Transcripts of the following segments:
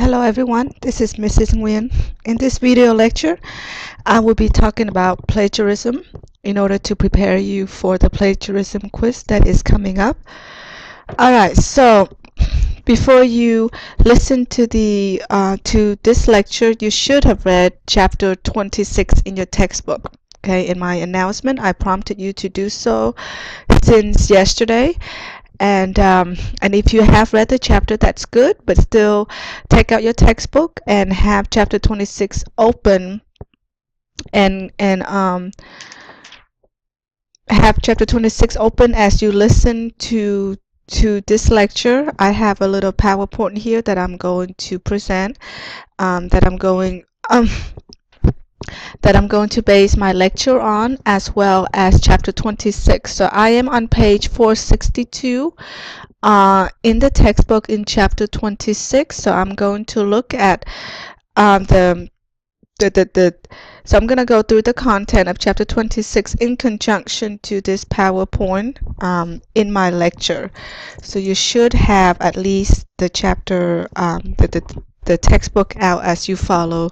Hello everyone, this is Mrs. Nguyen. In this video lecture, I will be talking about plagiarism in order to prepare you for the plagiarism quiz that is coming up. Alright, so before you listen to this lecture, you should have read chapter 26 in your textbook. Okay, in my announcement, I prompted you to do so since yesterday. And if you have read the chapter, that's good, but still take out your textbook and have chapter 26 open and have chapter 26 open as you listen to this lecture. I have a little PowerPoint here that I'm going to present, that I'm going to base my lecture on, as well as chapter 26. So I am on page 462 in the textbook in chapter 26. So I'm going to look at so I'm going to go through the content of chapter 26 in conjunction to this PowerPoint in my lecture. So you should have at least the chapter, the textbook out as you follow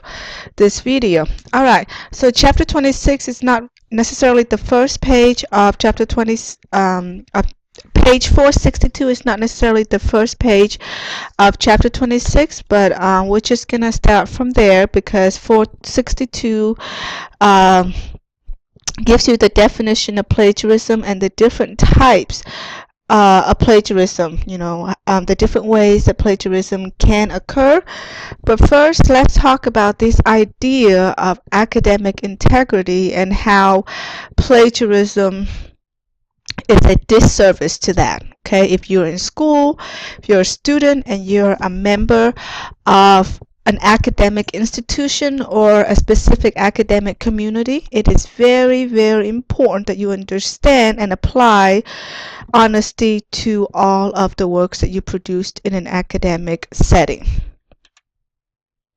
this video. All right, so chapter 26 is not necessarily the first page of chapter 20, page 462 is not necessarily the first page of chapter 26, but we're just gonna start from there because 462 gives you the definition of plagiarism and the different types of plagiarism, the different ways that plagiarism can occur. But first, let's talk about this idea of academic integrity and how plagiarism is a disservice to that. Okay, if you're in school, if you're a student and you're a member of an academic institution or a specific academic community, it is very, very important that you understand and apply honesty to all of the works that you produced in an academic setting.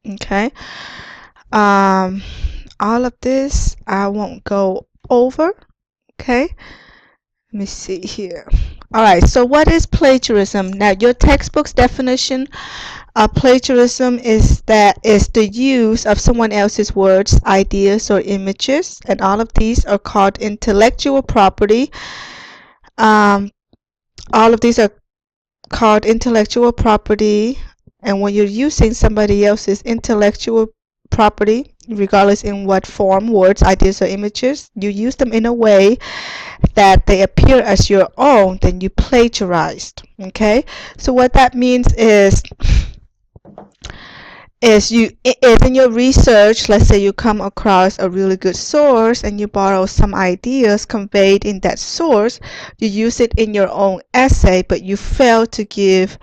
Okay, all of this I won't go over. Okay, let me see here. All right, so what is plagiarism? Now, your textbook's definition of plagiarism is the use of someone else's words, ideas, or images, and all of these are called intellectual property. All of these are called intellectual property, and when you're using somebody else's intellectual property, regardless in what form, words, ideas, or images, you use them in a way that they appear as your own, then you plagiarized. Okay, so what that means is in your research, let's say you come across a really good source and you borrow some ideas conveyed in that source, you use it in your own essay, but you fail to give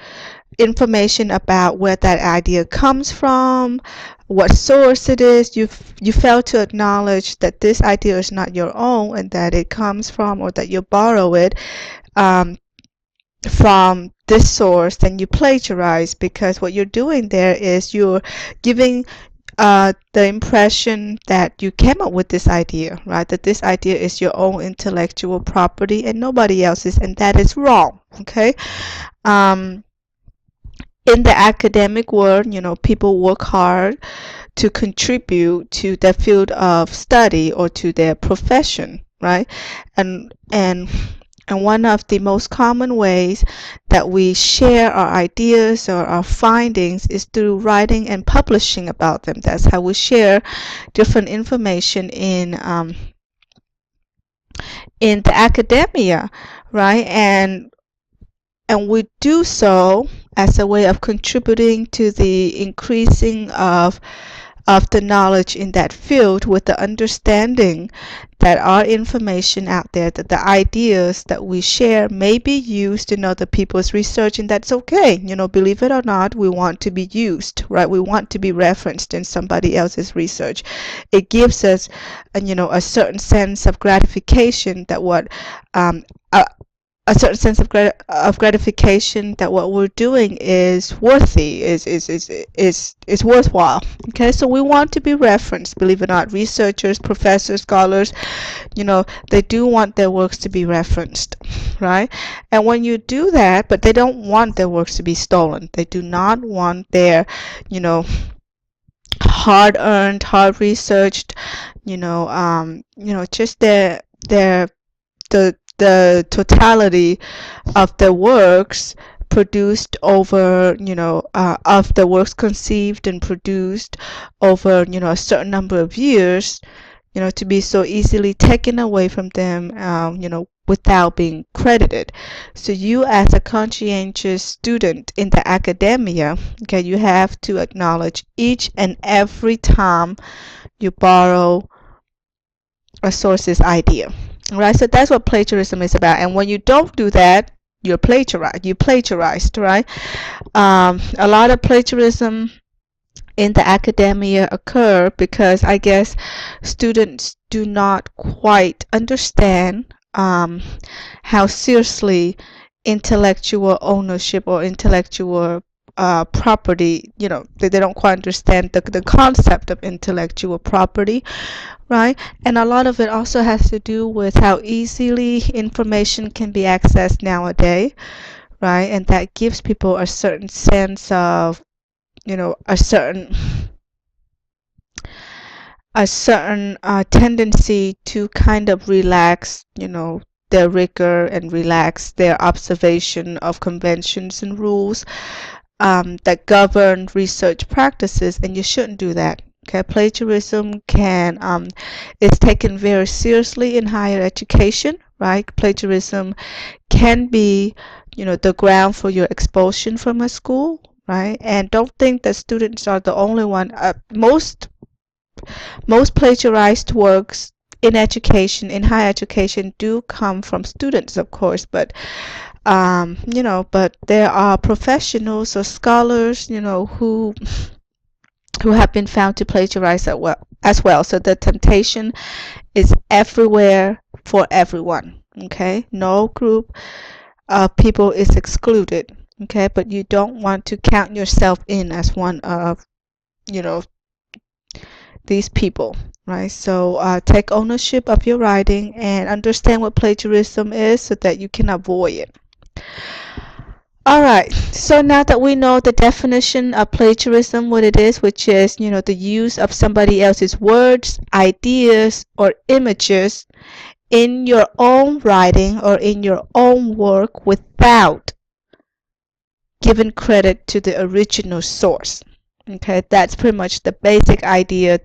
information about where that idea comes from, what source it is. You fail to acknowledge that this idea is not your own and that it comes from, or that you borrow it from this source, then you plagiarize, because what you're doing there is you're giving the impression that you came up with this idea, right? That this idea is your own intellectual property and nobody else's, and that is wrong. Okay. In the academic world, people work hard to contribute to their field of study or to their profession, right? And one of the most common ways that we share our ideas or our findings is through writing and publishing about them. That's how we share different information in the academia, right? And we do so as a way of contributing to the increasing of the knowledge in that field, with the understanding that our information out there, that the ideas that we share may be used in other people's research, and that's okay. Believe it or not, we want to be used, right? We want to be referenced in somebody else's research. It gives us, a certain sense of gratification that what a certain sense of gratification that what we're doing is worthy, is worthwhile. Okay, so we want to be referenced. Believe it or not, researchers, professors, scholars, they do want their works to be referenced, right? And when you do that, but they don't want their works to be stolen. They do not want their, you know, hard earned, hard researched, just the totality of the works produced over, of the works conceived and produced over, a certain number of years, to be so easily taken away from them, without being credited. So you, as a conscientious student in the academia, okay, you have to acknowledge each and every time you borrow a source's idea. Right? So that's what plagiarism is about. And when you don't do that, you plagiarized, right? A lot of plagiarism in the academia occur because I guess students do not quite understand how seriously intellectual ownership or intellectual property, they don't quite understand the concept of intellectual property, right? And a lot of it also has to do with how easily information can be accessed nowadays, right? And that gives people a certain sense of, a certain tendency to kind of relax, their rigor and relax their observation of conventions and rules that govern research practices, and you shouldn't do that. Okay, plagiarism is taken very seriously in higher education, right? Plagiarism can be, the ground for your expulsion from a school, right? And don't think that students are the only one. Most plagiarized works in education, in higher education, do come from students, of course, but there are professionals or scholars, who have been found to plagiarize as well. So the temptation is everywhere for everyone. Okay, no group of people is excluded. Okay, but you don't want to count yourself in as one of, these people, right? So take ownership of your writing and understand what plagiarism is so that you can avoid it. All right, so now that we know the definition of plagiarism, what it is, which is, the use of somebody else's words, ideas, or images in your own writing or in your own work without giving credit to the original source. Okay, that's pretty much the basic idea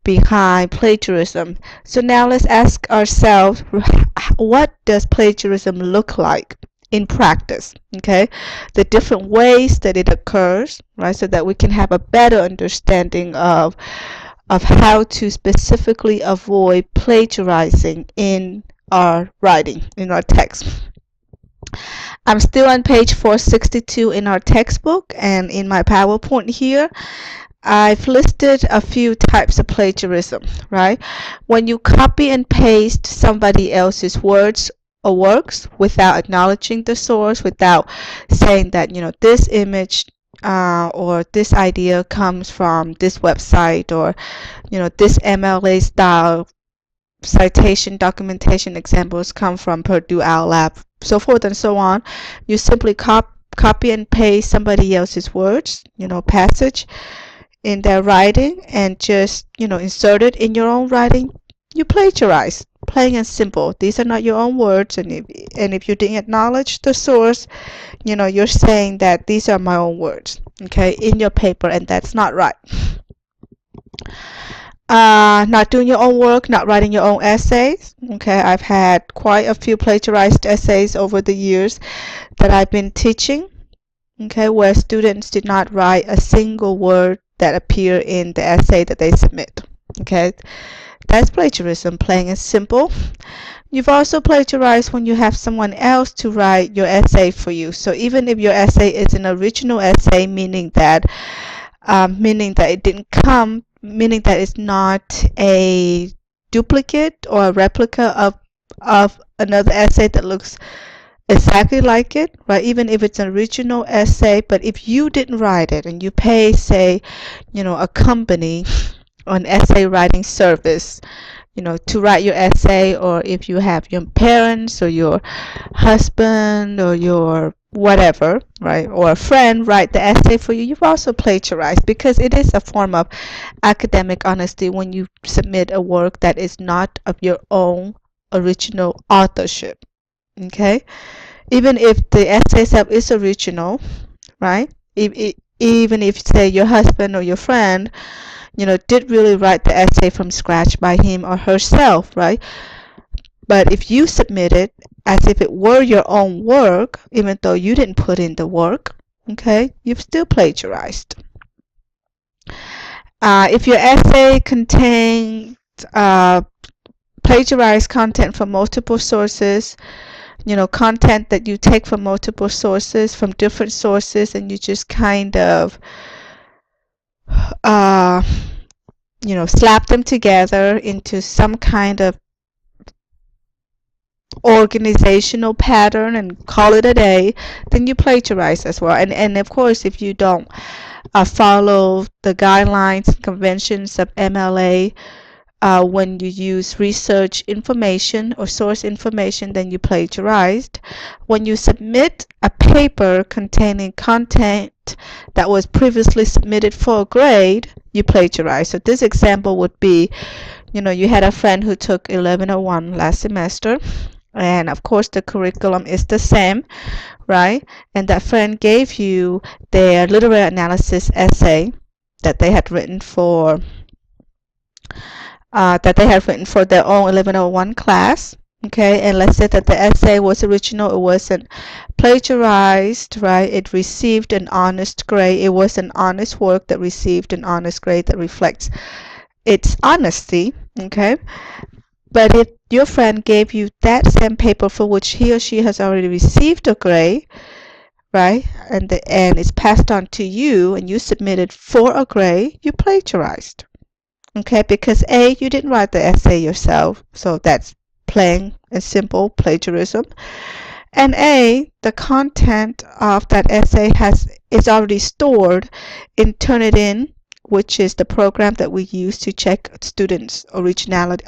behind plagiarism. So now let's ask ourselves, what does plagiarism look like in practice? Okay, the different ways that it occurs, right, so that we can have a better understanding of how to specifically avoid plagiarizing in our writing, in our text. I'm still on page 462 in our textbook, and in my PowerPoint here, I've listed a few types of plagiarism, right? When you copy and paste somebody else's words or works without acknowledging the source, without saying that, this image or this idea comes from this website, or, this MLA style citation documentation examples come from Purdue Owl Lab, so forth and so on. You simply copy and paste somebody else's words, passage in their writing, and just, insert it in your own writing. You plagiarize, plain and simple. These are not your own words, and if you didn't acknowledge the source, you're saying that these are my own words, okay, in your paper, and that's not right. Not doing your own work, not writing your own essays. Okay, I've had quite a few plagiarized essays over the years that I've been teaching, okay, where students did not write a single word that appeared in the essay that they submit. Okay, that's plagiarism, plain and simple. You've also plagiarized when you have someone else to write your essay for you. So even if your essay is an original essay, meaning that it didn't come, meaning that it's not a duplicate or a replica of another essay that looks exactly like it, right? Even if it's an original essay, but if you didn't write it and you pay, say, a company an essay writing service, to write your essay, or if you have your parents or your husband or your whatever, right, or a friend write the essay for you, you've also plagiarized, because it is a form of academic honesty when you submit a work that is not of your own original authorship. Okay? Even if the essay itself is original, right? Even if, say, your husband or your friend, did really write the essay from scratch by him or herself, right? But if you submit it as if it were your own work, even though you didn't put in the work, okay, you've still plagiarized. If your essay contains plagiarized content from multiple sources, content that you take from multiple sources, from different sources, and you just kind of, uh, slap them together into some kind of organizational pattern and call it a day, then you plagiarize as well. And of course, if you don't follow the guidelines and conventions of MLA, when you use research information or source information, then you plagiarized. When you submit a paper containing content that was previously submitted for a grade, you plagiarize. So this example would be, you had a friend who took 1101 last semester, and of course the curriculum is the same, right? And that friend gave you their literary analysis essay that they had written for their own 1101 class. Okay, and let's say that the essay was original, it wasn't plagiarized, right? It received an honest grade. It was an honest work that received an honest grade that reflects its honesty. Okay, but if your friend gave you that same paper for which he or she has already received a grade, right, and it's passed on to you, and you submitted for a grade, you plagiarized. Okay, because A, you didn't write the essay yourself, so that's plain and simple plagiarism. And A, the content of that essay is already stored in Turnitin, which is the program that we use to check students' originality,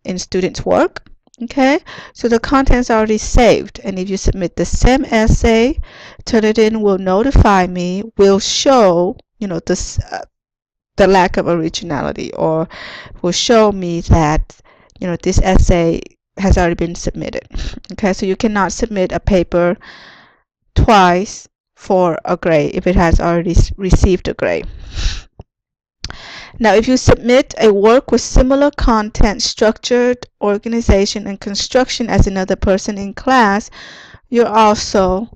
in students' work. Okay, so the content's already saved, and if you submit the same essay, Turnitin will notify me, will show, this the lack of originality, or will show me that, this essay has already been submitted. Okay, so you cannot submit a paper twice for a grade if it has already received a grade. Now, if you submit a work with similar content, structured, organization, and construction as another person in class, you're also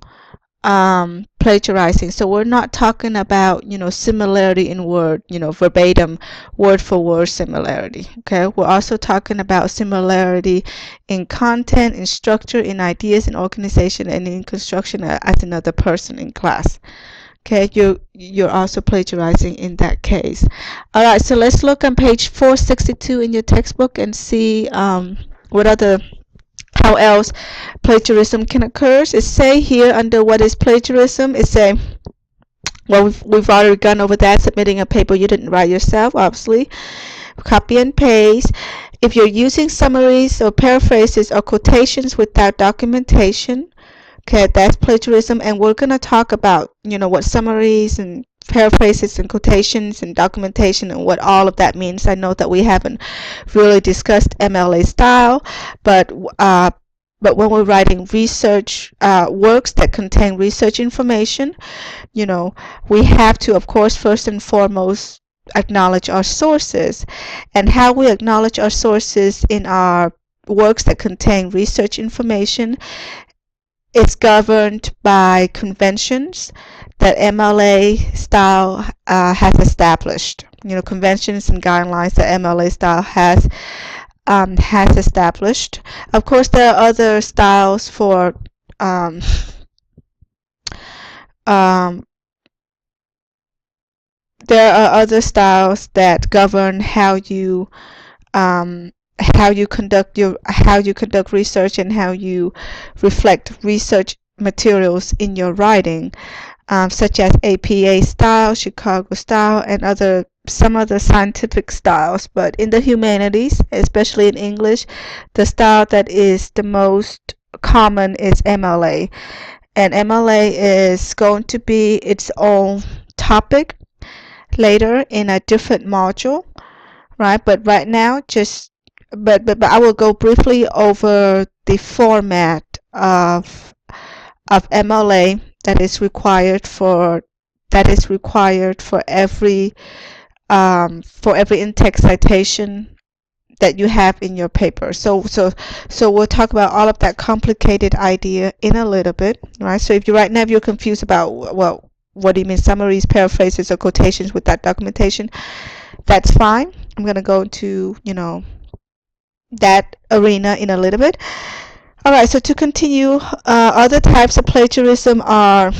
plagiarizing. So we're not talking about, similarity in word, verbatim, word for word similarity. Okay, we're also talking about similarity in content, in structure, in ideas, in organization, and in construction as another person in class. Okay, you're also plagiarizing in that case. All right, so let's look on page 462 in your textbook and see how else plagiarism can occur. It say here under what is plagiarism, it say, well, we've already gone over that, submitting a paper you didn't write yourself, obviously. Copy and paste. If you're using summaries or paraphrases or quotations without documentation, okay, that's plagiarism. And we're going to talk about, what summaries and paraphrases and quotations and documentation and what all of that means. I know that we haven't really discussed MLA style, but when we're writing research works that contain research information, we have to, of course, first and foremost, acknowledge our sources. And how we acknowledge our sources in our works that contain research information is governed by conventions that MLA style has established. Conventions and guidelines that MLA style has established. Of course, there are other styles for um, there are other styles that govern how you how you conduct research and how you reflect research materials in your writing, such as APA style, Chicago style, and some other scientific styles. But in the humanities, especially in English, the style that is the most common is MLA. And MLA is going to be its own topic later in a different module, right? But right now, but I will go briefly over the format of MLA that is required for every in-text citation that you have in your paper. So we'll talk about all of that complicated idea in a little bit, right? So if you're confused about, well, what do you mean summaries, paraphrases, or quotations with that documentation, that's fine. I'm going to go into, that arena in a little bit. All right, so to continue, other types of plagiarism are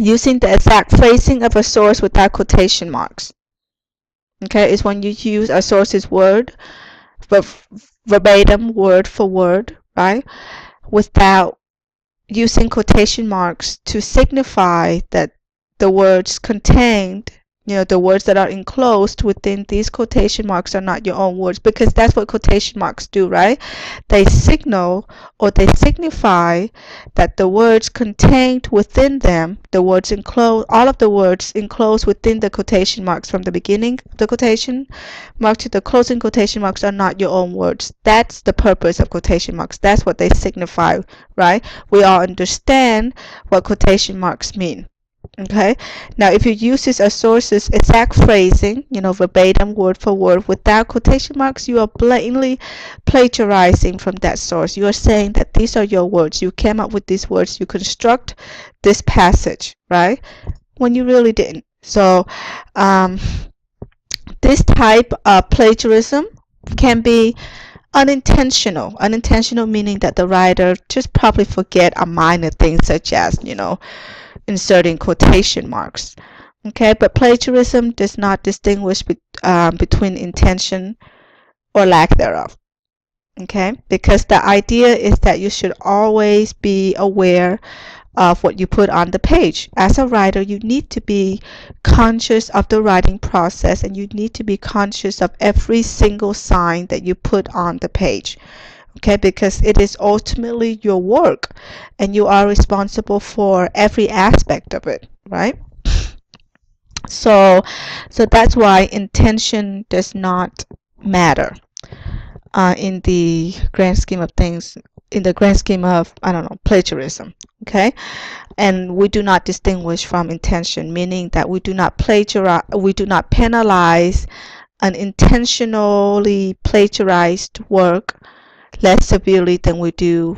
using the exact phrasing of a source without quotation marks. Okay, it's when you use a source's word, verbatim, word for word, right, without using quotation marks to signify that the words contained, the words that are enclosed within these quotation marks are not your own words, because that's what quotation marks do, right? They signal or they signify that the words contained within them, all of the words enclosed within the quotation marks from the beginning of the quotation mark to the closing quotation marks are not your own words. That's the purpose of quotation marks. That's what they signify, right? We all understand what quotation marks mean. Okay, now if you use this as sources exact phrasing, verbatim, word for word, without quotation marks, you are blatantly plagiarizing from that source. You are saying that these are your words. You came up with these words. You construct this passage, right? When you really didn't. So, this type of plagiarism can be unintentional. Unintentional meaning that the writer just probably forget a minor thing such as, inserting quotation marks. Okay, but plagiarism does not distinguish between intention or lack thereof. Okay, because the idea is that you should always be aware of what you put on the page. As a writer, you need to be conscious of the writing process, and you need to be conscious of every single sign that you put on the page. Okay, because it is ultimately your work and you are responsible for every aspect of it, right? So that's why intention does not matter in the grand scheme of things, in the grand scheme of, I don't know, plagiarism. Okay, and we do not distinguish from intention, meaning that we do not penalize an intentionally plagiarized work less severely than we do,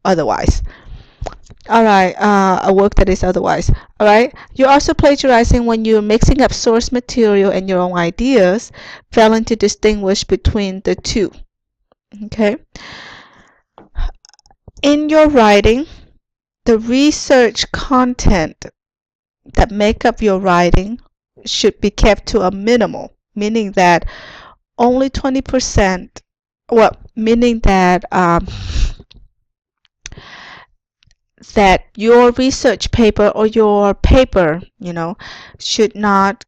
otherwise. All right, a work that is otherwise. All right, you're also plagiarizing when you're mixing up source material and your own ideas, failing to distinguish between the two. Okay. In your writing, the research content that make up your writing should be kept to a minimal, meaning that only 20%, well, meaning that that your research paper or your paper, should not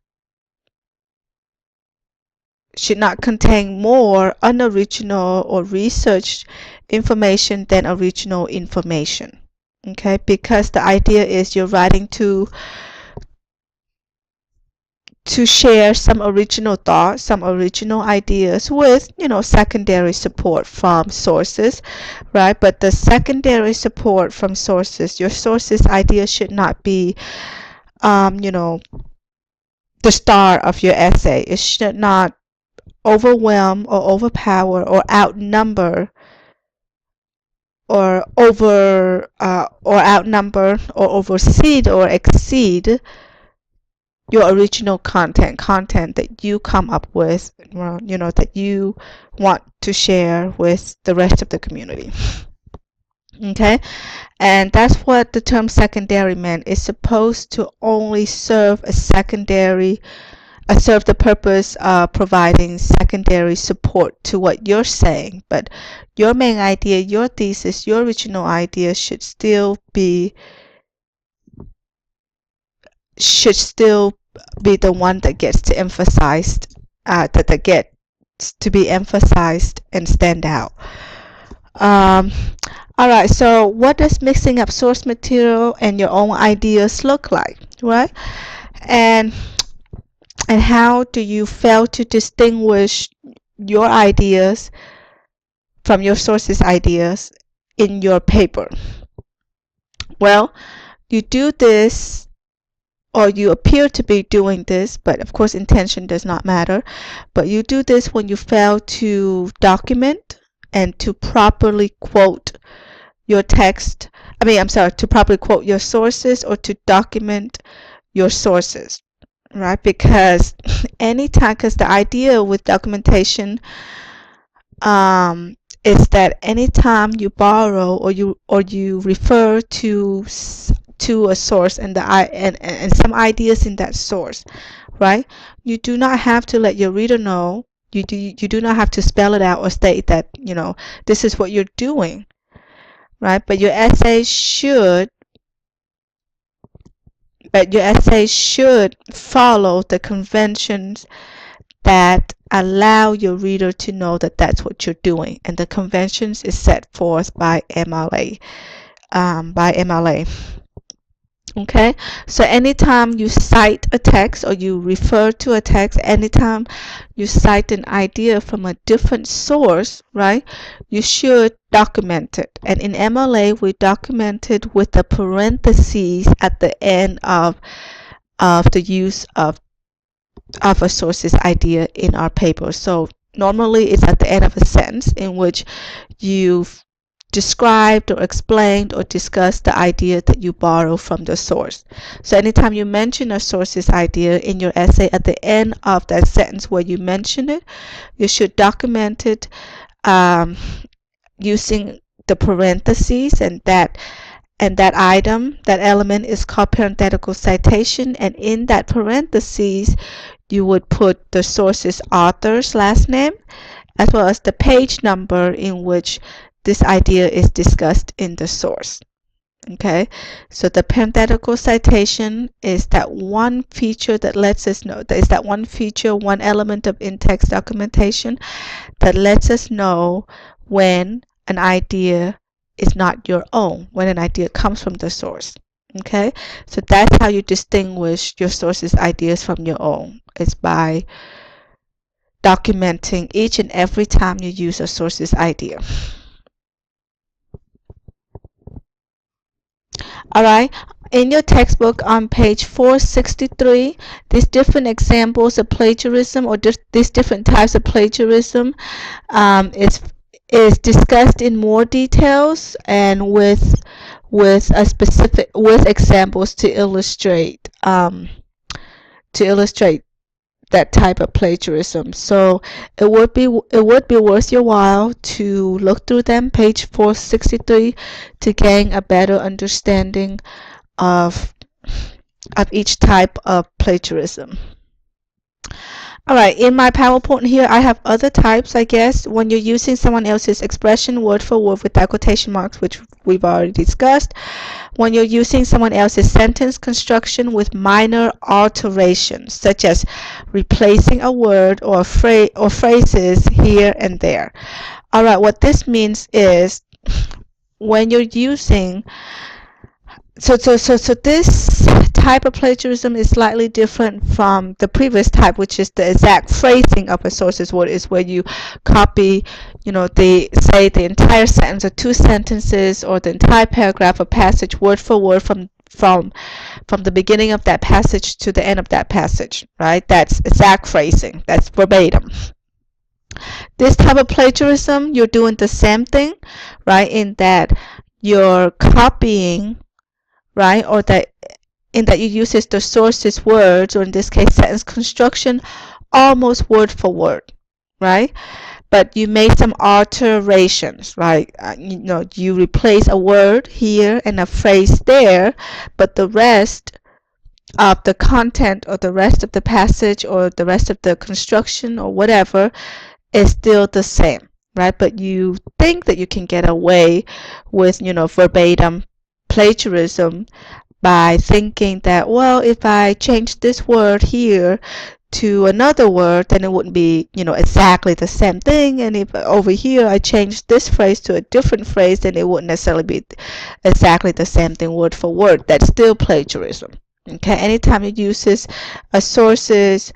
contain more unoriginal or research information than original information. Okay, because the idea is you're writing to share some original thoughts, some original ideas with, secondary support from sources, right? But the secondary support from sources, your sources' ideas should not be, the star of your essay. It should not overwhelm or overpower or outnumber or outnumber or oversee or exceed your original content that you come up with, that you want to share with the rest of the community. Okay, and that's what the term secondary meant. It's supposed to only serve a secondary serve the purpose of providing secondary support to what you're saying, but your main idea, your thesis, your original idea should still be the one that gets to emphasized, that gets to be emphasized and stand out. All right, so what does mixing up source material and your own ideas look like, right? And how do you fail to distinguish your ideas from your source's ideas in your paper? Well, you do this, or you appear to be doing this, but of course intention does not matter. But you do this when you fail to document and to properly quote your text. To properly quote your sources or to document your sources, right? Because the idea with documentation is that anytime you borrow or you refer to a source and some ideas in that source, right? You do not have to let your reader know. You do not have to spell it out or state that this is what you're doing, right? But your essay should follow the conventions that allow your reader to know that that's what you're doing, and the conventions is set forth by MLA. Okay, so anytime you cite a text or you refer to a text, anytime you cite an idea from a different source, right, you should document it. And in MLA, we document it with the parentheses at the end of the use of a source's idea in our paper. So normally it's at the end of a sentence in which you've described or explained or discussed the idea that you borrow from the source. So anytime you mention a source's idea in your essay, at the end of that sentence where you mention it, you should document it using the parentheses, and that element is called parenthetical citation, and in that parentheses you would put the source's author's last name as well as the page number in which this idea is discussed in the source. Okay, so the parenthetical citation is that one feature that lets us know, that is that one feature, one element of in-text documentation that lets us know when an idea is not your own, when an idea comes from the source. Okay, so that's how you distinguish your source's ideas from your own. It's by documenting each and every time you use a source's idea. All right, in your textbook on page 463, these different examples of plagiarism, or these different types of plagiarism, is discussed in more details and with examples to illustrate that type of plagiarism. So it would be worth your while to look through them, page 463, to gain a better understanding of each type of plagiarism. Alright, in my PowerPoint here, I have other types, I guess. When you're using someone else's expression word for word without quotation marks, which we've already discussed. When you're using someone else's sentence construction with minor alterations, such as replacing a word or phrases here and there. Alright, what this means is when you're using so this type of plagiarism is slightly different from the previous type, which is the exact phrasing of a source's word, is where you copy, say the entire sentence or two sentences or the entire paragraph or passage word for word from the beginning of that passage to the end of that passage, right? That's exact phrasing. That's verbatim. This type of plagiarism, you're doing the same thing, right? In that you're copying, right, or that you use the source's words, or in this case sentence construction, almost word for word, right? But you made some alterations, right? You replace a word here and a phrase there, but the rest of the content or the rest of the passage or the rest of the construction or whatever is still the same, right? But you think that you can get away with, verbatim plagiarism by thinking that, well, if I change this word here to another word, then it wouldn't be, exactly the same thing. And if over here I change this phrase to a different phrase, then it wouldn't necessarily be exactly the same thing word for word. That's still plagiarism. Okay, anytime it uses a source's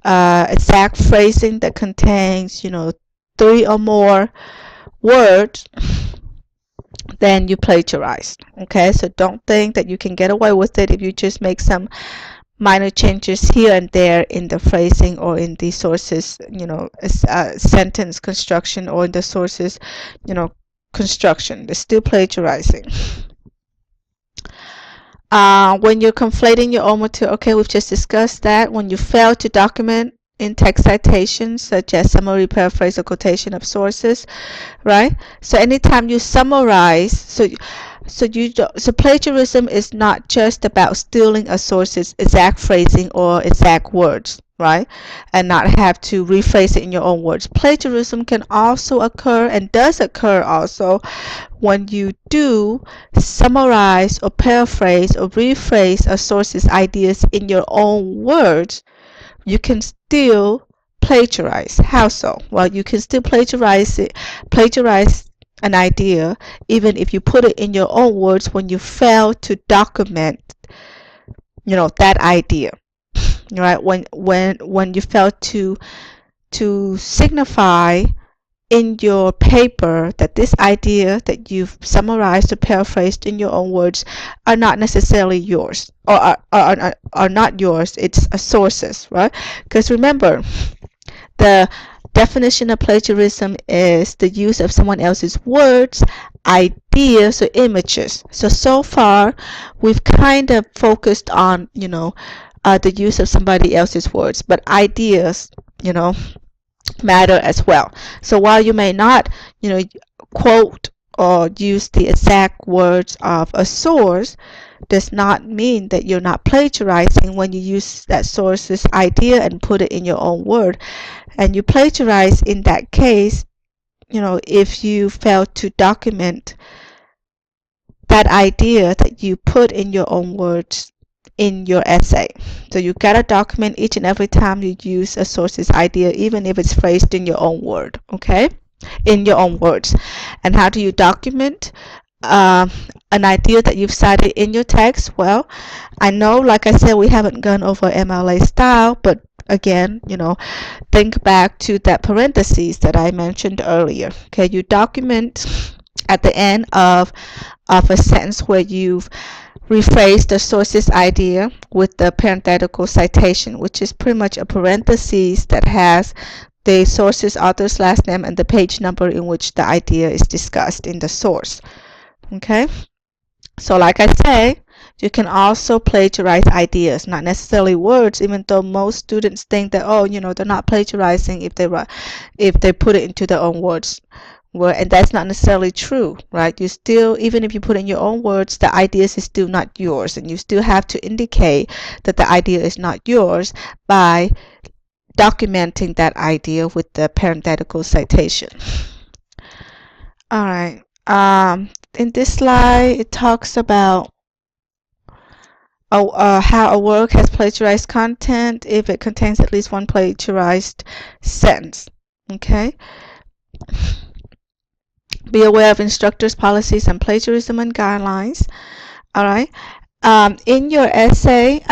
exact phrasing that contains, 3 or more words, then you plagiarized. Okay, so don't think that you can get away with it if you just make some minor changes here and there in the phrasing or in the sources, sentence construction or in the sources, construction. They're still plagiarizing. When you're conflating your own material, okay, we've just discussed that. When you fail to document in text citations, such as summary, paraphrase, or quotation of sources, right? So anytime you summarize, so plagiarism is not just about stealing a source's exact phrasing or exact words, right? And not have to rephrase it in your own words. Plagiarism can also occur and does occur also when you do summarize or paraphrase or rephrase a source's ideas in your own words. You can still plagiarize. How so? Well, you can still plagiarize an idea even if you put it in your own words when you fail to document, that idea. Right? When you fail to signify in your paper that this idea that you've summarized or paraphrased in your own words are not necessarily yours or are not yours. It's a source's, right? Because remember, the definition of plagiarism is the use of someone else's words, ideas, or images. So far, we've kind of focused on, the use of somebody else's words, but ideas, matter as well. So while you may not, quote or use the exact words of a source, does not mean that you're not plagiarizing when you use that source's idea and put it in your own word. And you plagiarize in that case, if you fail to document that idea that you put in your own words in your essay. So you gotta document each and every time you use a source's idea, even if it's phrased in your own word, okay? In your own words. And how do you document an idea that you've cited in your text? Well, I know, like I said, we haven't gone over MLA style, but again, think back to that parentheses that I mentioned earlier. Okay, you document at the end of a sentence where you've rephrase the source's idea with the parenthetical citation, which is pretty much a parenthesis that has the source's author's last name and the page number in which the idea is discussed in the source. Okay? So like I say, you can also plagiarize ideas, not necessarily words, even though most students think that, oh, they're not plagiarizing if they put it into their own words. Well, and that's not necessarily true, right? You still, even if you put in your own words, the idea is still not yours, and you still have to indicate that the idea is not yours by documenting that idea with the parenthetical citation. All right. In this slide, it talks about how a work has plagiarized content if it contains at least one plagiarized sentence. Okay. Be aware of instructors' policies on plagiarism and guidelines. All right. In your essay,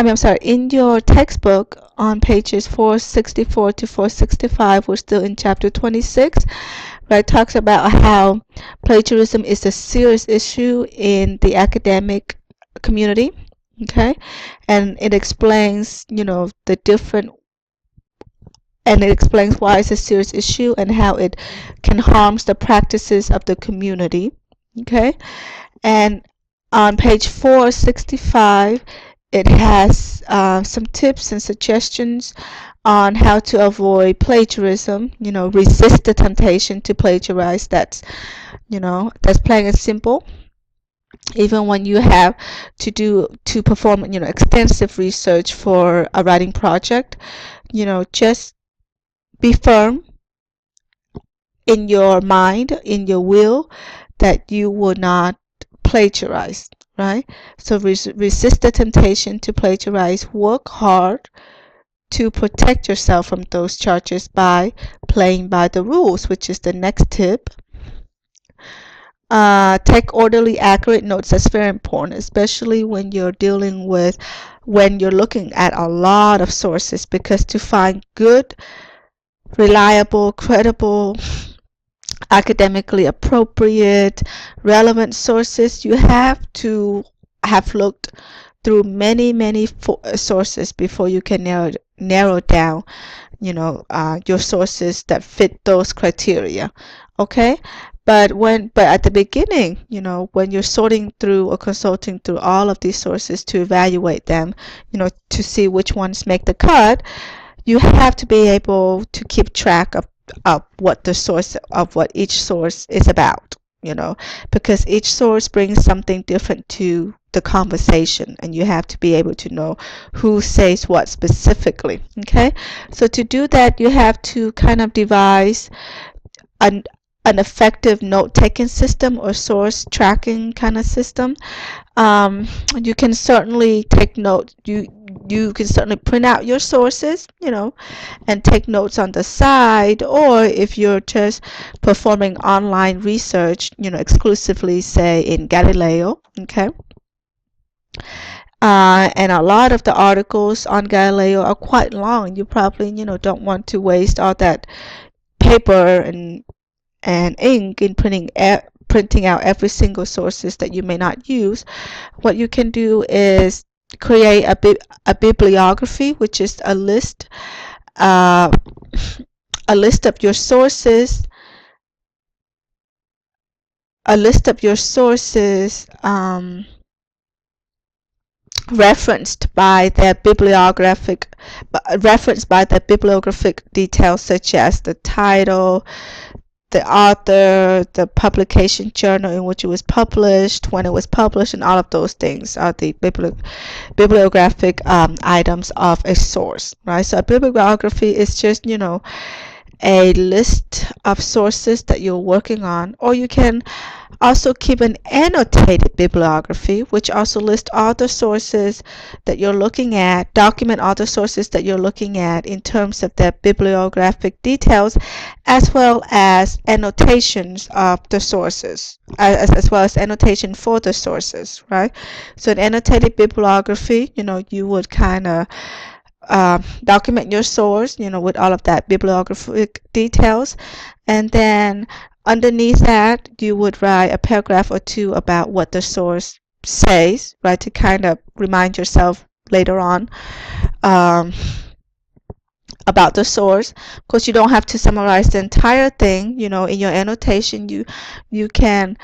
in your textbook on pages 464 to 465, we're still in chapter 26, right? Talks about how plagiarism is a serious issue in the academic community. Okay. And it explains, the different and it explains why it's a serious issue and how it can harm the practices of the community. Okay, and on page 465, it has some tips and suggestions on how to avoid plagiarism. Resist the temptation to plagiarize. That's plain and simple. even when you have to perform, extensive research for a writing project, just be firm in your mind, in your will, that you will not plagiarize, right? So resist the temptation to plagiarize. Work hard to protect yourself from those charges by playing by the rules, which is the next tip. Take orderly, accurate notes. That's very important, especially when you're looking at a lot of sources, because to find good, reliable, credible, academically appropriate, relevant sources, you have to have looked through many, many sources before you can narrow down, your sources that fit those criteria. Okay? But at the beginning, when you're sorting through or consulting through all of these sources to evaluate them, to see which ones make the cut, you have to be able to keep track of what each source is about, because each source brings something different to the conversation, and you have to be able to know who says what specifically. Okay, so to do that, you have to kind of devise an effective note-taking system or source tracking kind of system. You can certainly take notes. You can certainly print out your sources, and take notes on the side, or if you're just performing online research, exclusively, say, in Galileo. Okay. And a lot of the articles on Galileo are quite long. You probably, don't want to waste all that paper and ink in printing out every single sources that you may not use. What you can do is create a bibliography, which is uh, a list of your sources, a list of your sources referenced by the bibliographic details, such as the title, the author, the publication journal in which it was published, when it was published, and all of those things are the bibliographic items of a source, right? So a bibliography is just, a list of sources that you're working on, or you can also keep an annotated bibliography, which also lists all the sources that you're looking at, document all the sources that you're looking at in terms of their bibliographic details, as well as annotations of the sources, as well as annotation for the sources, right? So an annotated bibliography, you would kind of document your source, with all of that bibliographic details, and then underneath that, you would write a paragraph or two about what the source says, right, to kind of remind yourself later on about the source. Of course, you don't have to summarize the entire thing. In your annotation, you can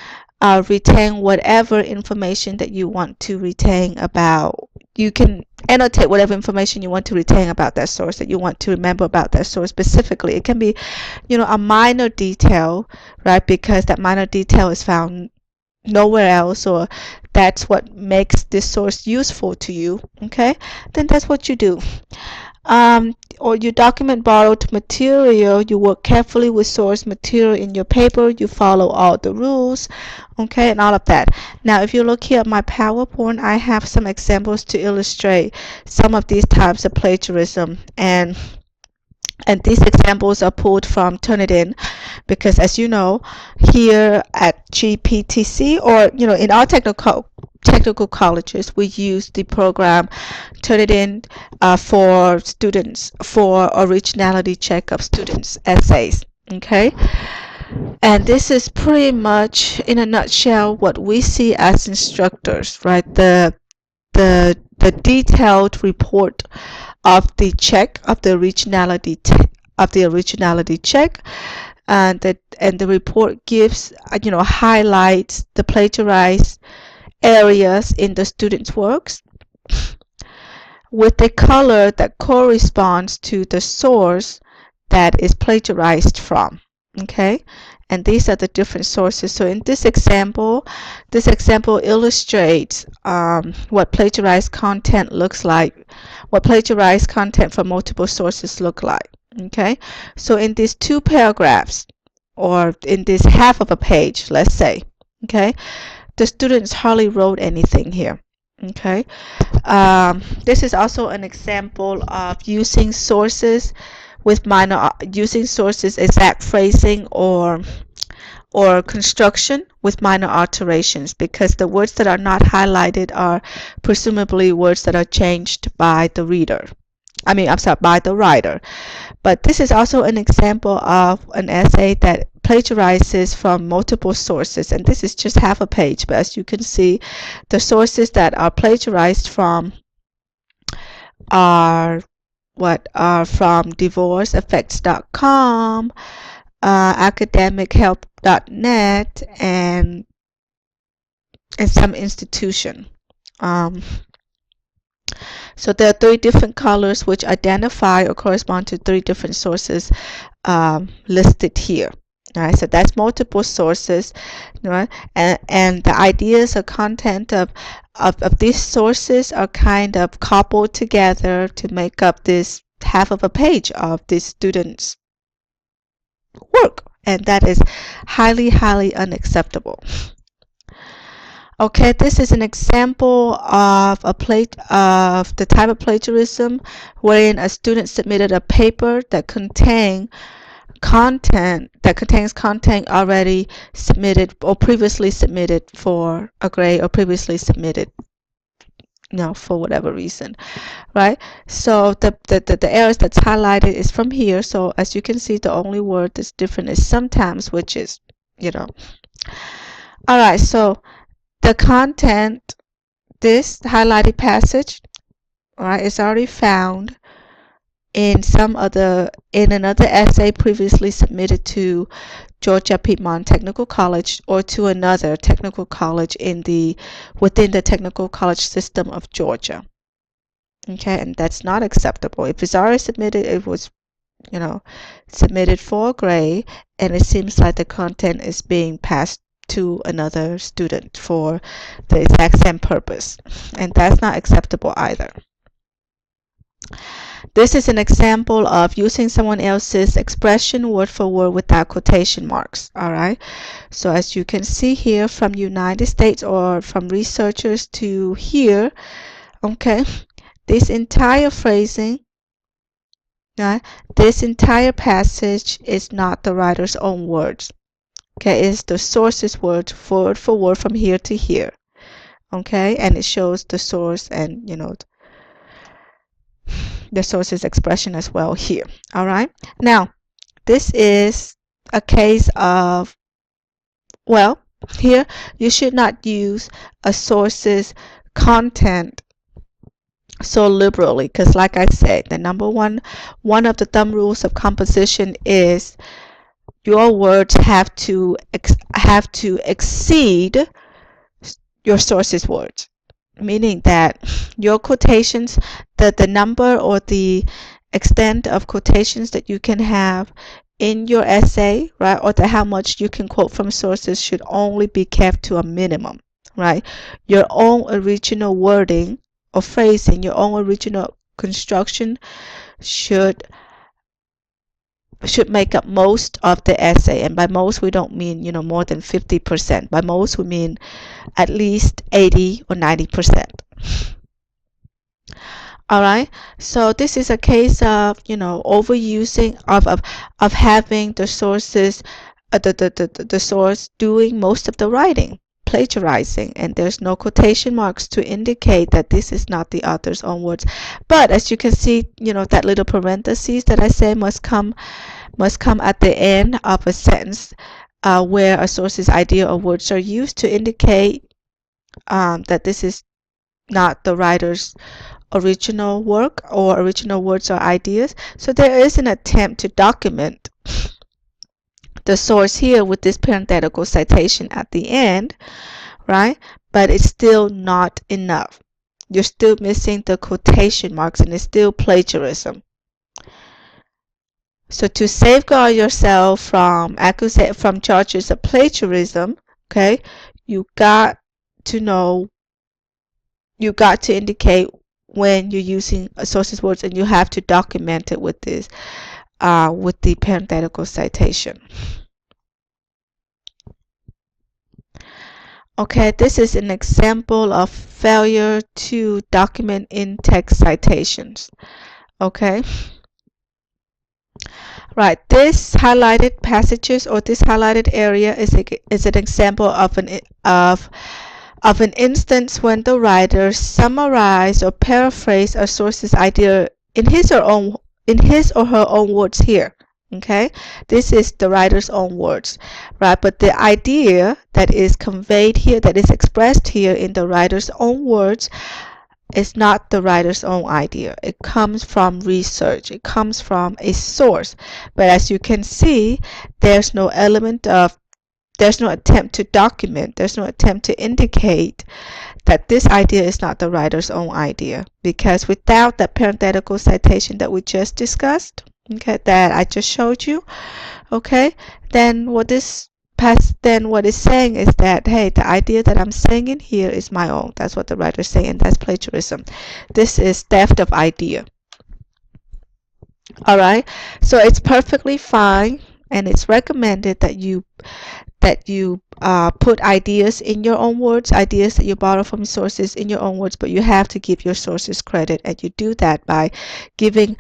retain whatever information that you want to retain about. You can annotate whatever information you want to retain about that source, that you want to remember about that source specifically. It can be, a minor detail, right? Because that minor detail is found nowhere else, or that's what makes this source useful to you. Okay, then that's what you do. Or you document borrowed material. You work carefully with source material in your paper. You follow all the rules, okay, and all of that. Now, if you look here at my PowerPoint, I have some examples to illustrate some of these types of plagiarism, and these examples are pulled from Turnitin, because, as you know, here at GPTC, or in our technical colleges, we use the program Turnitin for students, for originality check of students' essays. Okay, and this is pretty much, in a nutshell, what we see as instructors, right? The detailed report of the check of the originality check, and the report gives, highlights the plagiarized areas in the students' works with a color that corresponds to the source that is plagiarized from. Okay, and these are the different sources. So in this example illustrates what plagiarized content looks like, what plagiarized content from multiple sources look like. Okay, so in these 2 paragraphs, or in this half of a page, let's say, okay, the students hardly wrote anything here. Okay, this is also an example of using sources with using sources exact phrasing or construction with minor alterations, because the words that are not highlighted are presumably words that are changed by the reader. I'm sorry, by the writer. But this is also an example of an essay that plagiarizes from multiple sources, and this is just half a page, but as you can see, the sources that are plagiarized from are from divorceeffects.com, academichelp.net, and some institution. So there are 3 different colors which identify or correspond to 3 different sources listed here. All right, so that's multiple sources, right? And the ideas or content of these sources are kind of coupled together to make up this half of a page of this student's work, and that is highly, highly unacceptable. Okay, this is an example of the type of plagiarism wherein a student submitted a paper that contains content already submitted or previously submitted for a grade, or previously submitted, for whatever reason, right? So the errors that's highlighted is from here. So as you can see, the only word that's different is sometimes, which is, all right. So the content, this highlighted passage, all right, is already found in another essay previously submitted to Georgia Piedmont Technical College, or to another technical college within the technical college system of Georgia. Okay, and that's not acceptable. If it's already submitted, it was submitted for a grade, and it seems like the content is being passed to another student for the exact same purpose, and that's not acceptable either. This is an example of using someone else's expression word for word without quotation marks. All right, so as you can see here, from United States, or from researchers, to here, okay, this entire phrasing, this entire passage is not the writer's own words. Okay, it's the source's word for word from here to here. Okay, and it shows the source and the source's expression as well here. All right, now this is a case of, well, here you should not use a source's content so liberally, because like I said, the number one of the thumb rules of composition is your words have to exceed your source's words, meaning that your quotations, the number or the extent of quotations that you can have in your essay, right, or how much you can quote from sources, should only be kept to a minimum, right? Your own original wording or phrasing, your own original construction should make up most of the essay. And by most, we don't mean more than 50%. By most, we mean at least 80 or 90%. All right, so this is a case of overusing of having the sources, the source doing most of the writing, plagiarizing, and there's no quotation marks to indicate that this is not the author's own words. But as you can see, that little parentheses that I say must come at the end of a sentence where a source's idea or words are used to indicate that this is not the writer's original work or original words or ideas. So there is an attempt to document the source here with this parenthetical citation at the end, right? But it's still not enough. You're still missing the quotation marks, and it's still plagiarism. So to safeguard yourself from charges of plagiarism, okay, you got to know, you got to indicate when you're using a source's words, and you have to document it with this, with the parenthetical citation. Okay, this is an example of failure to document in-text citations. Okay. Right, this highlighted passages, or this highlighted area is an example of an instance when the writer summarized or paraphrased a source's idea in his or her own words here. Okay, this is the writer's own words, right? But the idea that is conveyed here, that is expressed here in the writer's own words, is not the writer's own idea. It comes from research. It comes from a source. But as you can see, there's no attempt to document, there's no attempt to indicate that this idea is not the writer's own idea, because without that parenthetical citation that we just discussed, okay, that I just showed you, okay, then what it's saying is that, hey, the idea that I'm saying in here is my own. That's what the writer's saying, and that's plagiarism. This is theft of idea. All right, so it's perfectly fine, and it's recommended that you put ideas in your own words, ideas that you borrow from sources in your own words, but you have to give your sources credit, and you do that by giving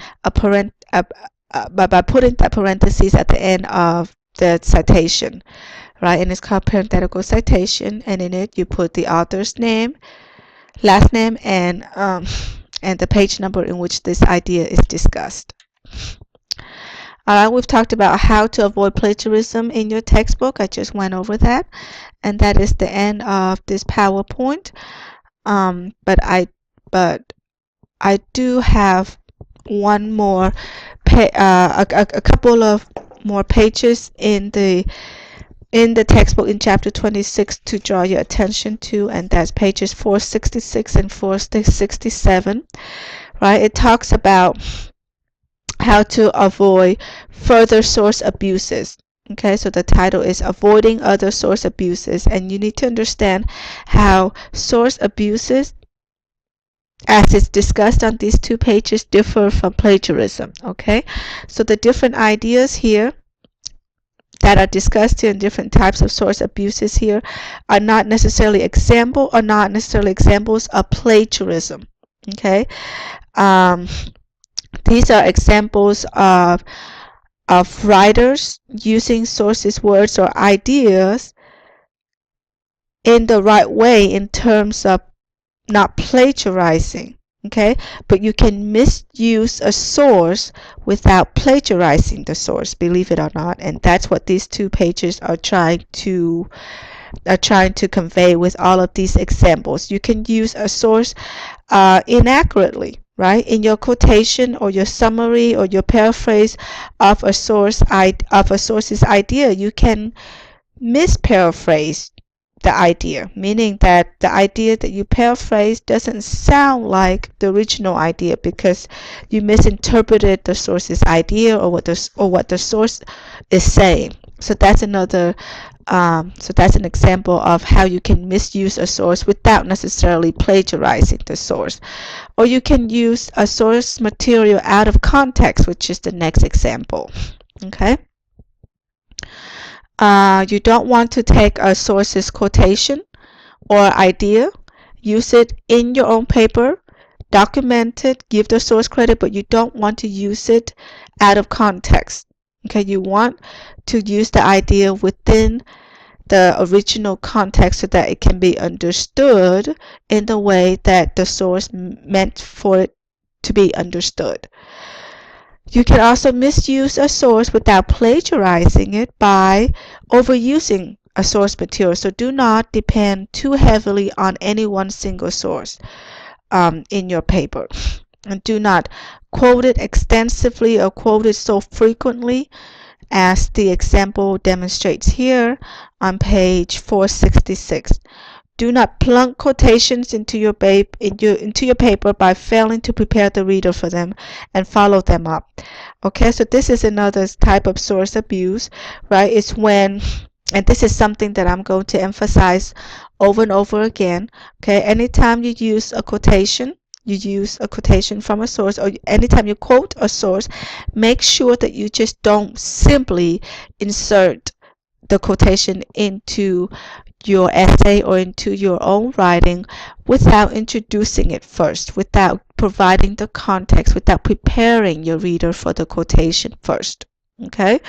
by putting that parentheses at the end of the citation, right? And it's called parenthetical citation, and in it you put the author's name, last name, and the page number in which this idea is discussed. We've talked about how to avoid plagiarism in your textbook. I just went over that, and that is the end of this PowerPoint. But I do have one more, a couple of more pages in the textbook in chapter 26 to draw your attention to, and that's pages 466 and 467. Right? It talks about how to avoid further source abuses. Okay, so the title is Avoiding Other Source Abuses, and you need to understand how source abuses, as it's discussed on these two pages, differ from plagiarism. Okay, so the different ideas here that are discussed here in different types of source abuses here are not necessarily examples of plagiarism. Okay, these are examples of writers using sources, words, or ideas in the right way in terms of not plagiarizing. Okay, but you can misuse a source without plagiarizing the source, believe it or not, and that's what these two pages are trying to convey with all of these examples. You can use a source inaccurately, right? In your quotation or your summary or your paraphrase of a source's idea, you can misparaphrase the idea, meaning that the idea that you paraphrase doesn't sound like the original idea because you misinterpreted the source's idea or what the source is saying. So that's another so that's an example of how you can misuse a source without necessarily plagiarizing the source. Or you can use a source material out of context, which is the next example. Okay. You don't want to take a source's quotation or idea, use it in your own paper, document it, give the source credit, but you don't want to use it out of context. Okay, you want to use the idea within the original context so that it can be understood in the way that the source meant for it to be understood. You can also misuse a source without plagiarizing it by overusing a source material. So do not depend too heavily on any one single source in your paper. And do not quote it extensively or quote it so frequently as the example demonstrates here on page 466. Do not plunk quotations into your paper by failing to prepare the reader for them and follow them up. Okay, so this is another type of source abuse, right? It's when, and this is something that I'm going to emphasize over and over again. Okay, anytime you use a quotation, from a source, or anytime you quote a source, make sure that you just don't simply insert the quotation into your essay or into your own writing without introducing it first, without providing the context, without preparing your reader for the quotation first. Okay?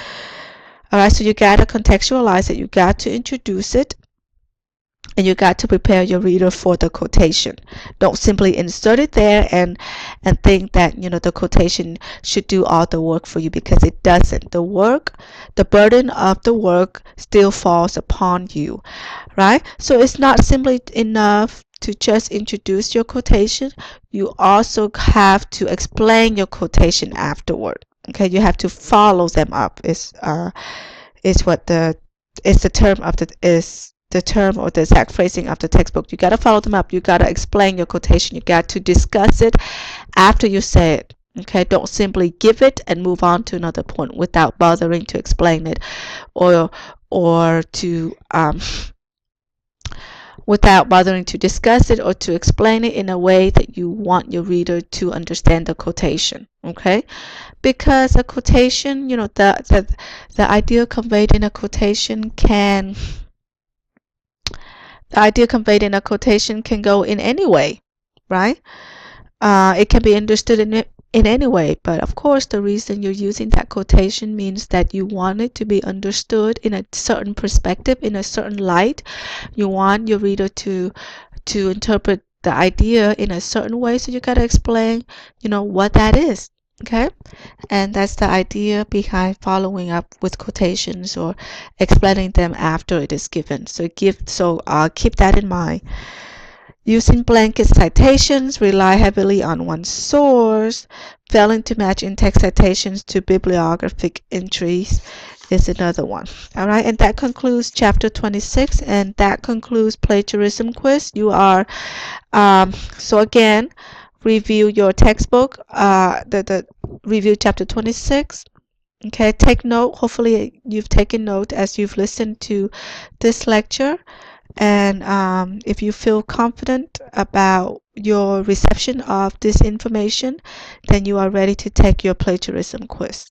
All right, so you got to contextualize it, you got to introduce it, and you got to prepare your reader for the quotation. Don't simply insert it there and think that the quotation should do all the work for you, because it doesn't. The burden of the work still falls upon you, right? So it's not simply enough to just introduce your quotation. You also have to explain your quotation afterward. Okay, you have to follow them up. Is what the is the term of the term or the exact phrasing of the textbook. You got to follow them up. You got to explain your quotation. You got to discuss it after you say it. Okay, don't simply give it and move on to another point without bothering to explain it, or to without bothering to discuss it or to explain it in a way that you want your reader to understand the quotation. Okay, because a quotation, the idea conveyed in a quotation can go in any way, right? It can be understood in any way, but of course the reason you're using that quotation means that you want it to be understood in a certain perspective, in a certain light. You want your reader to interpret the idea in a certain way, so you got to explain what that is. Okay, and that's the idea behind following up with quotations or explaining them after it is given. So keep that in mind. Using blanket citations, rely heavily on one source, failing to match in-text citations to bibliographic entries is another one. All right, and that concludes chapter 26, and that concludes plagiarism quiz. You are so again, review your textbook, the review chapter 26. Okay, take note. Hopefully you've taken note as you've listened to this lecture. And if you feel confident about your reception of this information, then you are ready to take your plagiarism quiz.